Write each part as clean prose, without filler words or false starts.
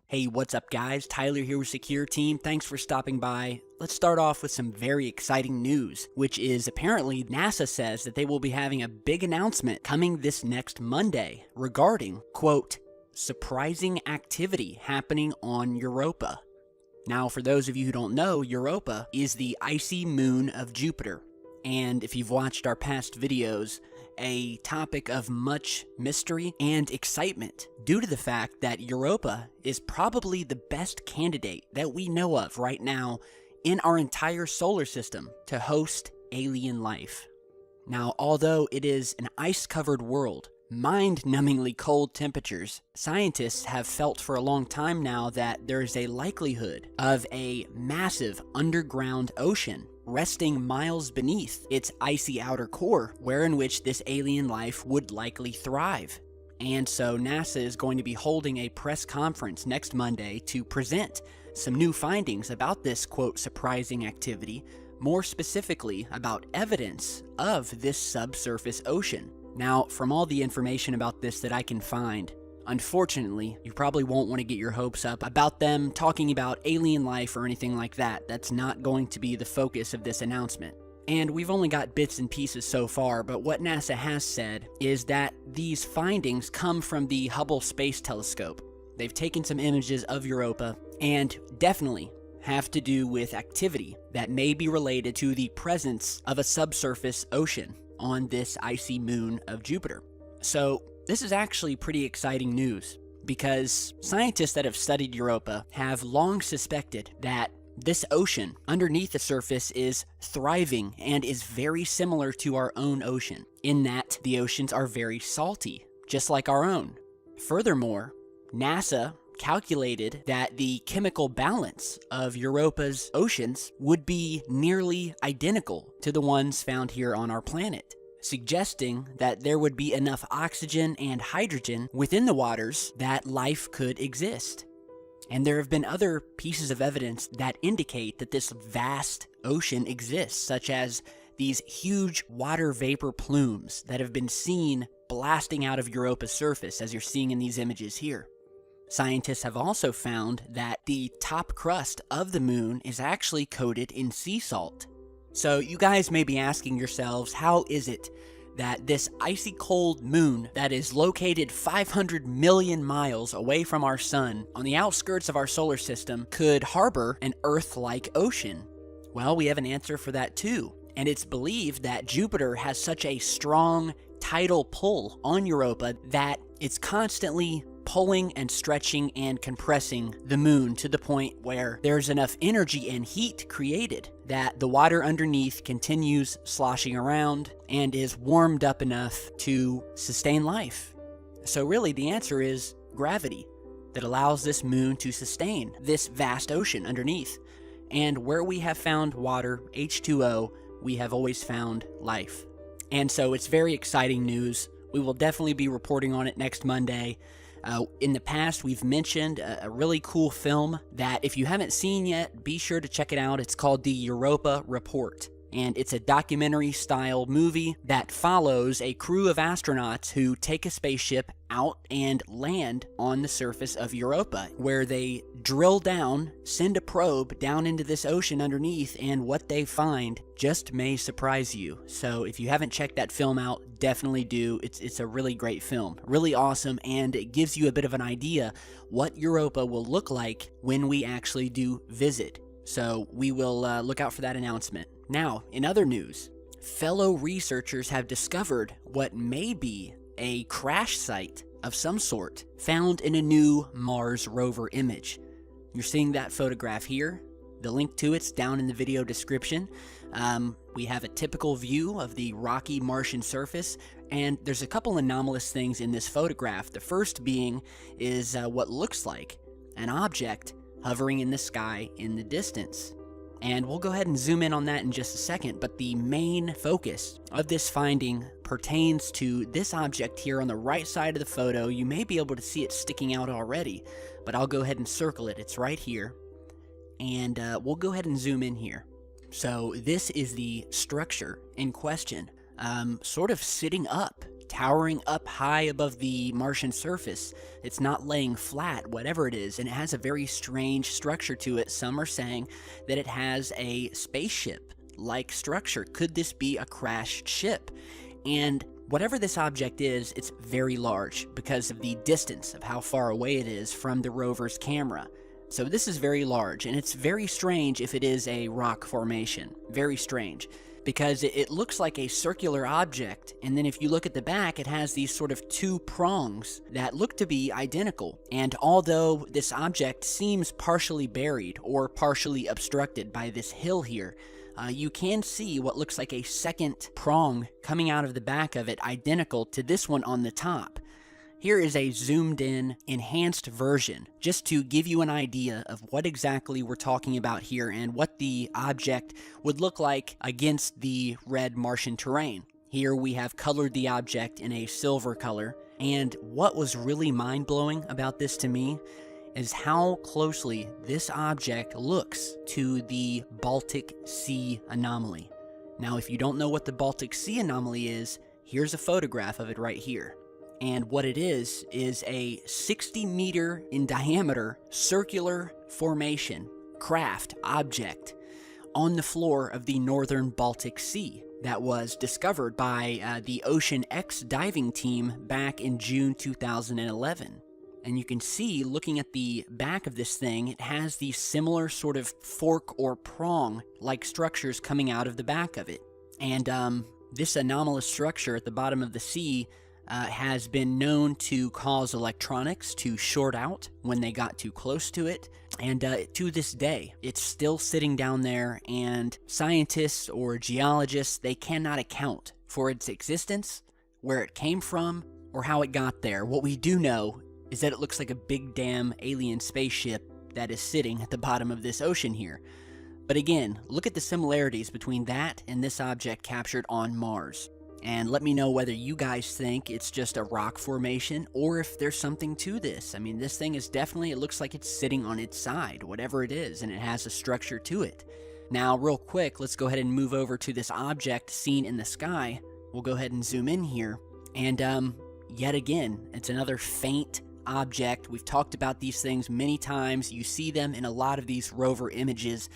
Hey, what's up guys? Tyler here with Secure Team. Thanks for stopping by. Let's start off with some very exciting news, which is apparently NASA says that they will be having a big announcement coming this next Monday regarding, quote, surprising activity happening on Europa. Now, for those of you who don't know, Europa is the icy moon of Jupiter. And if you've watched our past videos, a topic of much mystery and excitement due to the fact that Europa is probably the best candidate that we know of right now in our entire solar system to host alien life. Now, although it is an ice-covered world, mind-numbingly cold temperatures, scientists have felt for a long time now that there is a likelihood of a massive underground ocean resting miles beneath its icy outer core, wherein which this alien life would likely thrive. And so NASA is going to be holding a press conference next Monday to present some new findings about this, quote, surprising activity, more specifically about evidence of this subsurface ocean. Now, from all the information about this that I can find, unfortunately, you probably won't want to get your hopes up about them talking about alien life or anything like that. That's not going to be the focus of this announcement. And we've only got bits and pieces so far, but what NASA has said is that these findings come from the Hubble Space Telescope. They've taken some images of Europa and definitely have to do with activity that may be related to the presence of a subsurface ocean on this icy moon of Jupiter. So this is actually pretty exciting news because scientists that have studied Europa have long suspected that this ocean underneath the surface is thriving and is very similar to our own ocean in that the oceans are very salty, just like our own. Furthermore, NASA calculated that the chemical balance of Europa's oceans would be nearly identical to the ones found here on our planet, suggesting that there would be enough oxygen and hydrogen within the waters that life could exist. And there have been other pieces of evidence that indicate that this vast ocean exists, such as these huge water vapor plumes that have been seen blasting out of Europa's surface, as you're seeing in these images here. Scientists have also found that the top crust of the moon is actually coated in sea salt. So you guys may be asking yourselves, how is it that this icy cold moon that is located 500 million miles away from our sun on the outskirts of our solar system could harbor an Earth-like ocean? Well, we have an answer for that too. And it's believed that Jupiter has such a strong tidal pull on Europa that it's constantly pulling and stretching and compressing the moon to the point where there's enough energy and heat created that the water underneath continues sloshing around and is warmed up enough to sustain life. So really the answer is gravity that allows this moon to sustain this vast ocean underneath. And where we have found water, H2O, we have always found life. And so it's very exciting news. We will definitely be reporting on it next Monday. In the past, we've mentioned a really cool film that if you haven't seen yet, be sure to check it out. It's called the Europa Report, and it's a documentary-style movie that follows a crew of astronauts who take a spaceship out and land on the surface of Europa, where they drill down, send a probe down into this ocean underneath, and what they find just may surprise you. So if you haven't checked that film out, definitely do. It's a really great film, really awesome, and it gives you a bit of an idea what Europa will look like when we actually do visit. So we will look out for that announcement. Now, in other news, fellow researchers have discovered what may be a crash site of some sort found in a new Mars rover image. You're seeing that photograph here. The link to it's down in the video description. We have a typical view of the rocky Martian surface, and there's a couple anomalous things in this photograph. The first being is what looks like an object hovering in the sky in the distance. And we'll go ahead and zoom in on that in just a second, but the main focus of this finding pertains to this object here on the right side of the photo. You may be able to see it sticking out already, but I'll go ahead and circle it. It's right here. And we'll go ahead and zoom in here. So this is the structure in question, sort of sitting up towering up high above the Martian surface. It's not laying flat, whatever it is, and it has a very strange structure to it. Some are saying that it has a spaceship-like structure. Could this be a crashed ship? And whatever this object is, it's very large because of the distance of how far away it is from the rover's camera. So this is very large, and it's very strange if it is a rock formation. Very strange, because it looks like a circular object, and then if you look at the back, it has these sort of two prongs that look to be identical. And although this object seems partially buried or partially obstructed by this hill here, you can see what looks like a second prong coming out of the back of it, identical to this one on the top. Here is a zoomed in, enhanced version, just to give you an idea of what exactly we're talking about here and what the object would look like against the red Martian terrain. Here we have colored the object in a silver color, and what was really mind-blowing about this to me is how closely this object looks to the Baltic Sea anomaly. Now, if you don't know what the Baltic Sea anomaly is, here's a photograph of it right here. And what it is a 60-meter in diameter circular formation, craft, object on the floor of the northern Baltic Sea that was discovered by the Ocean X diving team back in June 2011. And you can see, looking at the back of this thing, it has these similar sort of fork or prong-like structures coming out of the back of it. And this anomalous structure at the bottom of the sea has been known to cause electronics to short out when they got too close to it. And to this day, it's still sitting down there, and scientists or geologists, they cannot account for its existence, where it came from, or how it got there. What we do know is that it looks like a big damn alien spaceship that is sitting at the bottom of this ocean here. But again, look at the similarities between that and this object captured on Mars. And let me know whether you guys think it's just a rock formation or if there's something to this. I mean, this thing is definitely, it looks like it's sitting on its side, whatever it is, and it has a structure to it. Now, real quick, let's go ahead and move over to this object seen in the sky. We'll go ahead and zoom in here. And yet again, it's another faint object. We've talked about these things many times. You see them in a lot of these rover images.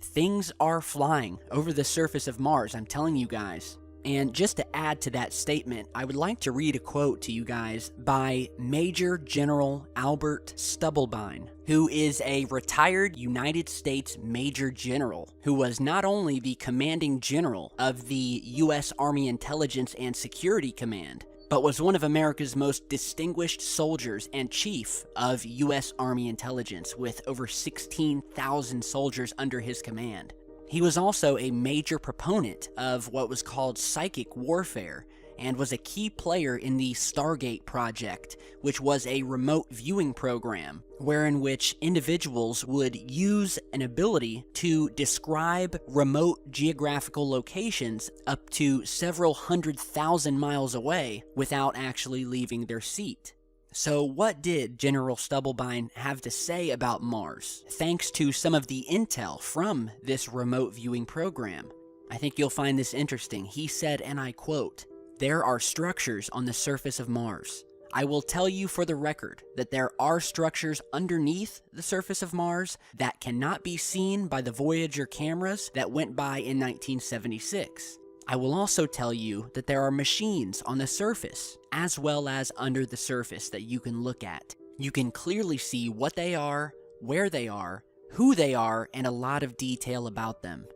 Things are flying over the surface of Mars, I'm telling you guys. And just to add to that statement, I would like to read a quote to you guys by Major General Albert Stubblebine, who is a retired United States Major General, who was not only the commanding general of the U.S. Army Intelligence and Security Command, but was one of America's most distinguished soldiers and chief of U.S. Army Intelligence, with over 16,000 soldiers under his command. He was also a major proponent of what was called psychic warfare, and was a key player in the Stargate project, which was a remote viewing program, wherein which individuals would use an ability to describe remote geographical locations up to several 100,000 miles away without actually leaving their seat. So what did General Stubblebine have to say about Mars, thanks to some of the intel from this remote viewing program? I think you'll find this interesting. He said, and I quote, "There are structures on the surface of Mars. I will tell you for the record that there are structures underneath the surface of Mars that cannot be seen by the Voyager cameras that went by in 1976. I will also tell you that there are machines on the surface, as well as under the surface, that you can look at. You can clearly see what they are, where they are, who they are, and a lot of detail about them."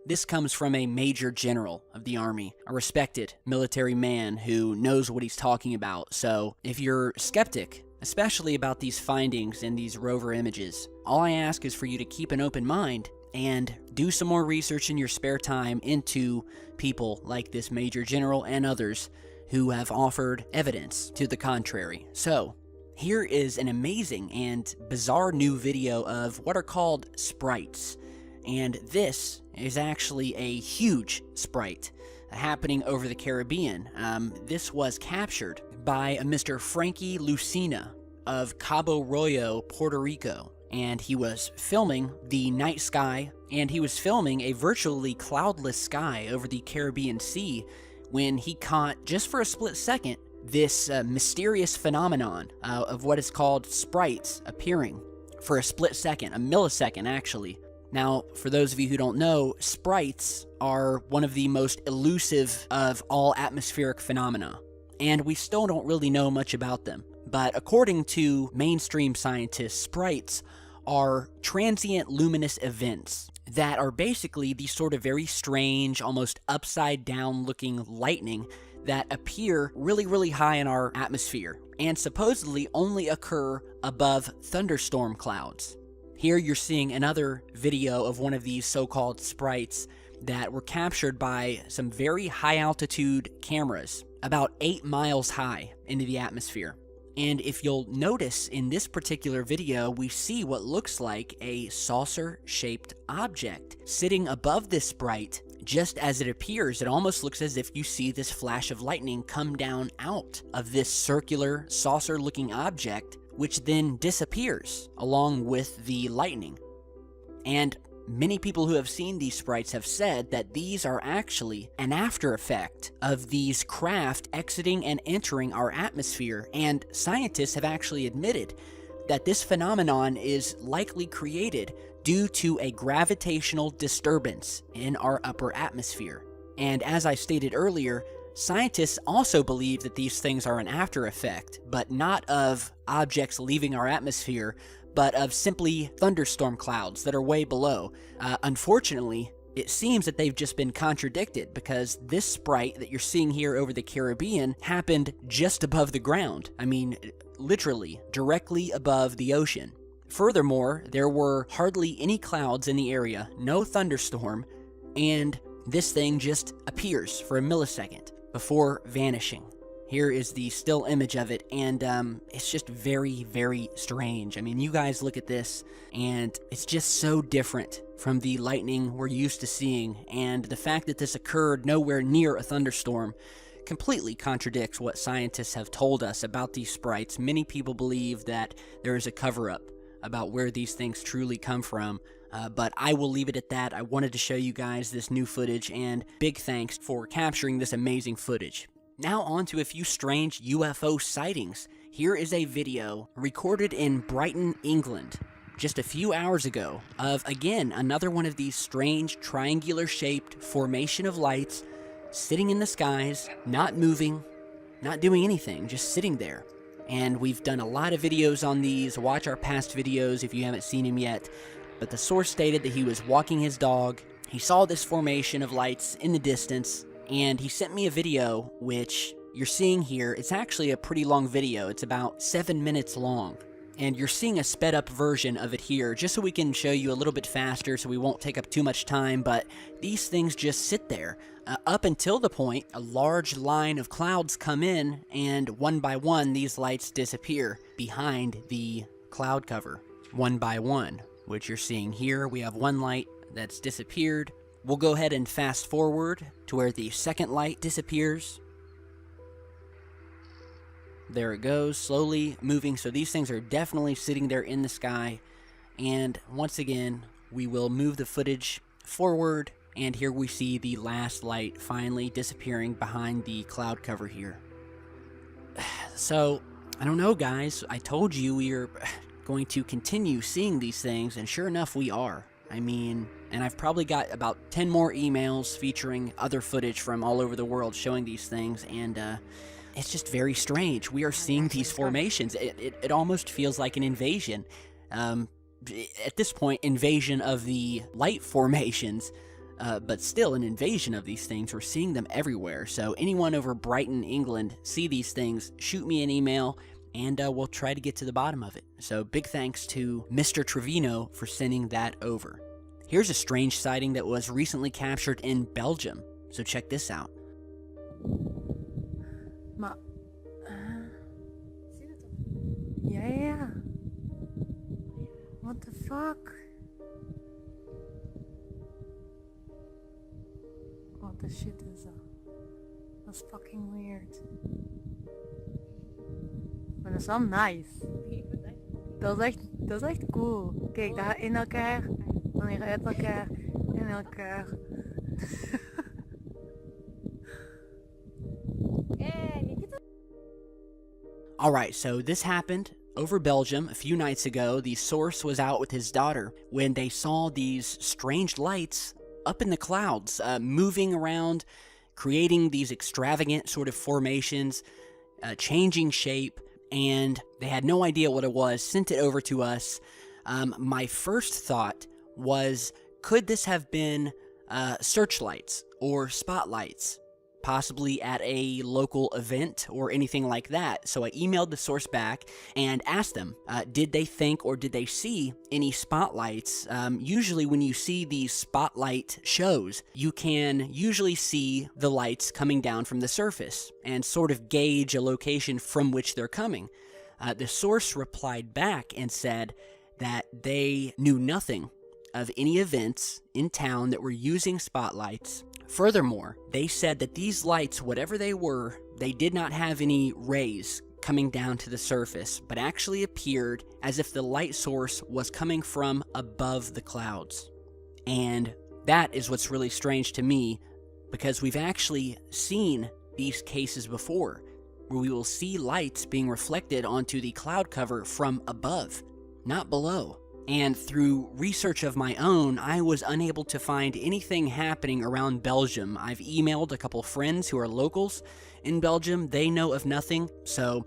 This comes from a major general of the Army, a respected military man who knows what he's talking about. So if you're skeptic, especially about these findings in these rover images, all I ask is for you to keep an open mind and do some more research in your spare time into people like this Major General and others who have offered evidence to the contrary. So, here is an amazing and bizarre new video of what are called sprites. And this is actually a huge sprite happening over the Caribbean. This was captured by a Mr. Frankie Lucena of Cabo Royo, Puerto Rico. And he was filming the night sky, and he was filming a virtually cloudless sky over the Caribbean Sea when he caught, just for a split second, this mysterious phenomenon of what is called sprites appearing for a split second, a millisecond actually. Now, for those of you who don't know, sprites are one of the most elusive of all atmospheric phenomena, and we still don't really know much about them. But according to mainstream scientists, sprites are transient luminous events that are basically these sort of very strange, almost upside down looking lightning that appear really, really high in our atmosphere and supposedly only occur above thunderstorm clouds. Here you're seeing another video of one of these so-called sprites that were captured by some very high altitude cameras, about 8 miles high into the atmosphere. And if you'll notice in this particular video, we see what looks like a saucer-shaped object sitting above this sprite. Just as it appears, it almost looks as if you see this flash of lightning come down out of this circular, saucer-looking object, which then disappears along with the lightning. And many people who have seen these sprites have said that these are actually an after effect of these craft exiting and entering our atmosphere, and scientists have actually admitted that this phenomenon is likely created due to a gravitational disturbance in our upper atmosphere. And as I stated earlier, scientists also believe that these things are an after effect, but not of objects leaving our atmosphere, but of simply thunderstorm clouds that are way below. Unfortunately, it seems that they've just been contradicted, because this sprite that you're seeing here over the Caribbean happened just above the ground. I mean, literally, directly above the ocean. Furthermore, there were hardly any clouds in the area, no thunderstorm, and this thing just appears for a millisecond before vanishing. Here is the still image of it, and it's just very, very strange. I mean, you guys look at this, and it's just so different from the lightning we're used to seeing, and the fact that this occurred nowhere near a thunderstorm completely contradicts what scientists have told us about these sprites. Many people believe that there is a cover-up about where these things truly come from, but I will leave it at that. I wanted to show you guys this new footage, and big thanks for capturing this amazing footage. Now on to a few strange UFO sightings. Here is a video recorded in Brighton, England, just a few hours ago, of, again, another one of these strange triangular-shaped formation of lights sitting in the skies, not moving, not doing anything, just sitting there. And we've done a lot of videos on these. Watch our past videos if you haven't seen them yet. But the source stated that he was walking his dog. He saw this formation of lights in the distance, and he sent me a video, which you're seeing here. It's actually a pretty long video. It's about 7 minutes long. And you're seeing a sped up version of it here, just so we can show you a little bit faster so we won't take up too much time. But these things just sit there. Up until the point a large line of clouds come in, and one by one these lights disappear behind the cloud cover. One by one, which you're seeing here. We have one light that's disappeared. We'll go ahead and fast forward to where the second light disappears. There it goes, slowly moving. So these things are definitely sitting there in the sky. And once again, we will move the footage forward, and here we see the last light finally disappearing behind the cloud cover here. So, I don't know, guys. I told you we are going to continue seeing these things, and sure enough, we are. I mean, and I've probably got about 10 more emails featuring other footage from all over the world showing these things, and it's just very strange. We are seeing these formations. It almost feels like an invasion. At this point, invasion of the light formations, but still an invasion of these things. We're seeing them everywhere. So anyone over Brighton, England, see these things, shoot me an email, and we'll try to get to the bottom of it. So big thanks to Mr. Trevino for sending that over. Here's a strange sighting that was recently captured in Belgium. So check this out. Maar... Ja. What the fuck? What the shit is dat? That's fucking weird. Maar dat is wel nice. Dat is echt cool. Kijk, daar in elkaar, dan weer uit elkaar, in elkaar. Alright, so this happened over Belgium a few nights ago. The source was out with his daughter when they saw these strange lights up in the clouds, moving around, creating these extravagant sort of formations, changing shape, and they had no idea what it was, sent it over to us. My first thought was, could this have been searchlights or spotlights, possibly at a local event or anything like that? So I emailed the source back and asked them, did they think or did they see any spotlights? Usually when you see these spotlight shows, you can usually see the lights coming down from the surface and sort of gauge a location from which they're coming. The source replied back and said that they knew nothing of any events in town that were using spotlights. Furthermore, they said that these lights, whatever they were, they did not have any rays coming down to the surface, but actually appeared as if the light source was coming from above the clouds. And that is what's really strange to me, because we've actually seen these cases before, where we will see lights being reflected onto the cloud cover from above, not below. And through research of my own, I was unable to find anything happening around Belgium. I've emailed a couple friends who are locals in Belgium. They know of nothing. So,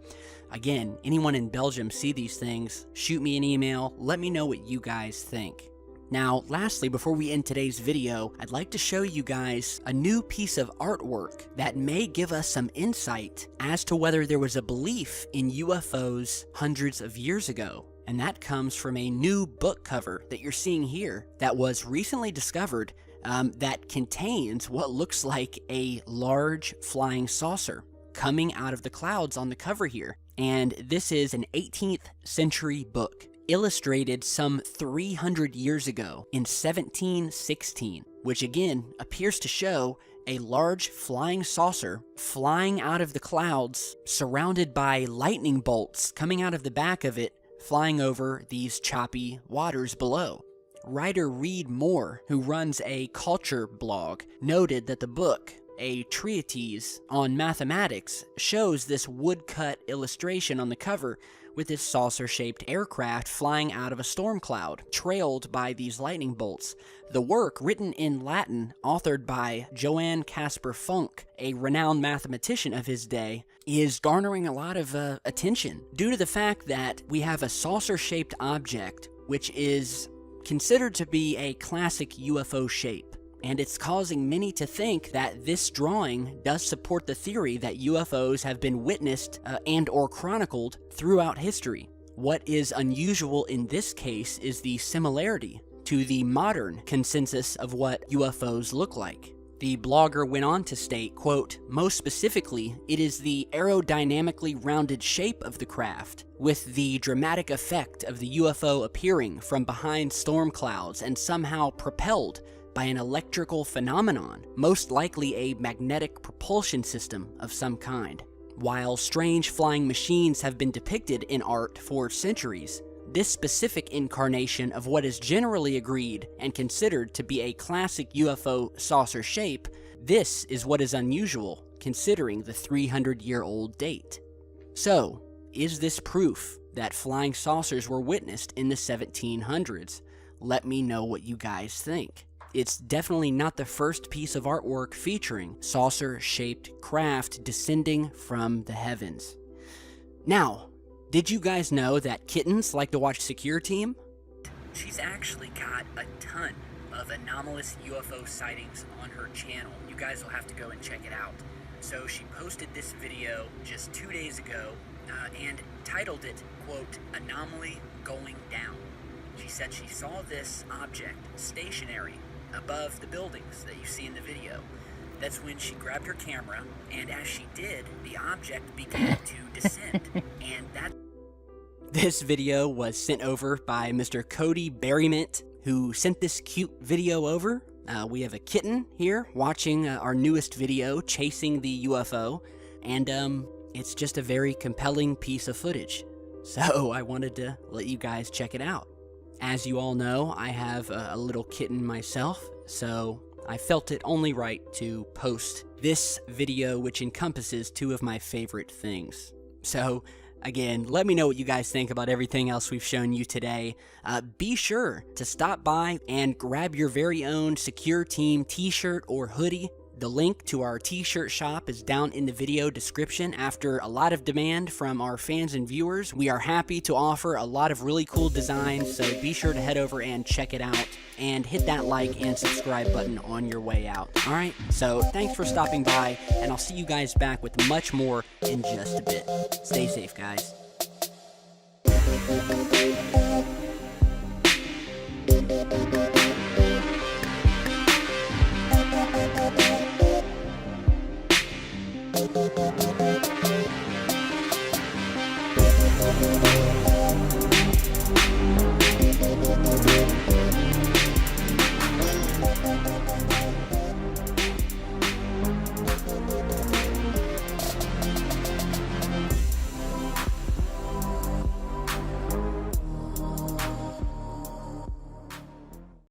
again, anyone in Belgium see these things, shoot me an email. Let me know what you guys think. Now, lastly, before we end today's video, I'd like to show you guys a new piece of artwork that may give us some insight as to whether there was a belief in UFOs hundreds of years ago. And that comes from a new book cover that you're seeing here that was recently discovered that contains what looks like a large flying saucer coming out of the clouds on the cover here. And this is an 18th century book, illustrated some 300 years ago in 1716, which again appears to show a large flying saucer flying out of the clouds, surrounded by lightning bolts coming out of the back of it, flying over these choppy waters below. Writer Reed Moore, who runs a culture blog, noted that the book, a treatise on mathematics, shows this woodcut illustration on the cover with this saucer-shaped aircraft flying out of a storm cloud, trailed by these lightning bolts. The work, written in Latin, authored by Johann Caspar Funk, a renowned mathematician of his day, is garnering a lot of attention due to the fact that we have a saucer-shaped object which is considered to be a classic UFO shape. And it's causing many to think that this drawing does support the theory that UFOs have been witnessed and or chronicled throughout history. What is unusual in this case is the similarity to the modern consensus of what UFOs look like. The blogger went on to state, quote, "Most specifically, it is the aerodynamically rounded shape of the craft, with the dramatic effect of the UFO appearing from behind storm clouds and somehow propelled by an electrical phenomenon, most likely a magnetic propulsion system of some kind. While strange flying machines have been depicted in art for centuries, this specific incarnation of what is generally agreed and considered to be a classic UFO saucer shape, this is what is unusual, considering the 300-year-old date." So, is this proof that flying saucers were witnessed in the 1700s? Let me know what you guys think. It's definitely not the first piece of artwork featuring saucer-shaped craft descending from the heavens. Now, did you guys know that kittens like to watch Secure Team? She's actually got a ton of anomalous UFO sightings on her channel. You guys will have to go and check it out. So she posted this video just 2 days ago and titled it, quote, "Anomaly Going Down." She said she saw this object stationary above the buildings that you see in the video. That's when she grabbed her camera, and as she did, the object began to descend. And that... This video was sent over by Mr. Cody Berrymint, who sent this cute video over. We have a kitten here watching our newest video, Chasing the UFO, and it's just a very compelling piece of footage. So I wanted to let you guys check it out. As you all know, I have a little kitten myself, so I felt it only right to post this video, which encompasses two of my favorite things. So, again, let me know what you guys think about everything else we've shown you today. Be sure to stop by and grab your very own Secure Team t-shirt or hoodie. The link to our t-shirt shop is down in the video description. After a lot of demand from our fans and viewers, we are happy to offer a lot of really cool designs, so be sure to head over and check it out, and hit that like and subscribe button on your way out. Alright, so thanks for stopping by, and I'll see you guys back with much more in just a bit. Stay safe, guys.